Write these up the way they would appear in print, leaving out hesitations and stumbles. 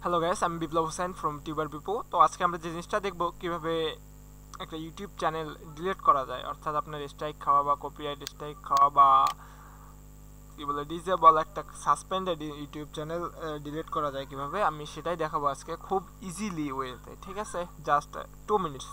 Hello guys, আমি বিপ্লব Hossain from tuber পিপো। তো আজকে আমরা যে জিনিসটা দেখব কিভাবে একটা ইউটিউব চ্যানেল ডিলিট করা যায়, অর্থাৎ আপনার স্ট্রাইক খাওয়া বা কপিরাইট স্ট্রাইক খাওয়া বা কি বলে ডিজেবল একটা সাসপেন্ডেড ইউটিউব চ্যানেল ডিলিট করা যায় কিভাবে, আমি সেটাই দেখাবো আজকে খুব ইজিলি ওয়েতে। ঠিক আছে, জাস্ট 2 মিনিটস।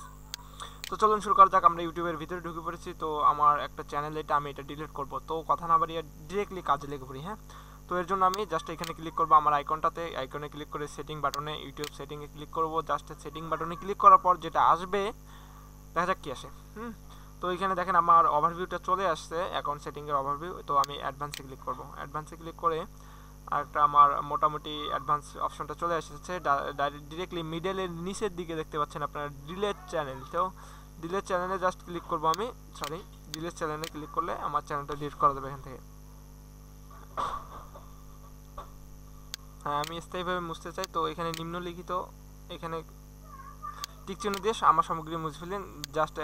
তো চলুন শুরু করা যাক। আমরা ইউটিউবের ভিতরে ঢুকে পড়েছি। তো আমার একটা চ্যানেল, এটা আমি এটা ডিলিট করব। তো কথা না বাড়িয়ে ডিরেক্টলি কাজে লেগে পড়ি। হ্যাঁ, তো এর জন্য আমি জাস্ট এখানে ক্লিক করব, আমার আইকনটাতে, আইকনে ক্লিক করে সেটিং বাটনে, ইউটিউব সেটিংয়ে ক্লিক করব। জাস্ট সেটিং বাটনে ক্লিক করার পর যেটা আসবে, দেখা যাক কী আসে। তো এখানে দেখেন আমার ওভারভিউটা চলে আসছে, অ্যাকাউন্ট সেটিংয়ের ওভারভিউ। তো আমি অ্যাডভান্সে ক্লিক করব। অ্যাডভান্সে ক্লিক করে আরেকটা আমার মোটামুটি অ্যাডভান্স অপশনটা চলে এসেছে। ডিরেক্টলি মিডলের নিচের দিকে দেখতে পাচ্ছেন আপনার ডিলেট চ্যানেল। তো ডিলেট চ্যানেলে জাস্ট ক্লিক করব আমি, ডিলেট চ্যানেলে ক্লিক করলে আমার চ্যানেলটা ডিলিট করা যাবে এখান থেকে। হ্যাঁ, আমি স্থায়ীভাবে মুছতে চাই। তো এখানে নিম্নলিখিত, এখানে টিক চিহ্ন দিয়ে আমার সামগ্রী মুছে ফেলেন। জাস্ট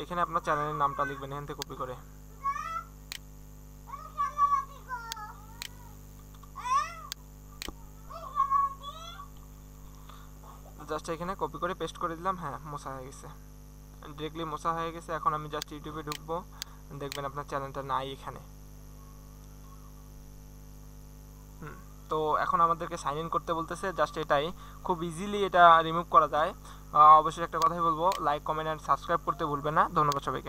এখানে আপনার চ্যানেলের নামটা লিখবেন এখান থেকে কপি করে। জাস্ট এখানে কপি করে পেস্ট করে দিলাম। হ্যাঁ, মোছা হয়ে গেছে, ডিরেক্টলি মোছা হয়ে গেছে। এখন আমি জাস্ট ইউটিউবে ঢুকবো, দেখবেন আপনার চ্যানেলটা নাই এখানে। তো এখন আমাদেরকে সাইন ইন করতে বলতেছে, জাস্ট এটাই, খুব ইজিলি এটা রিমুভ করা যায়। অবশ্যই একটা কথাই বলবো, লাইক, কমেন্ট অ্যান্ড সাবস্ক্রাইব করতে ভুলবেন না। ধন্যবাদ সবাইকে।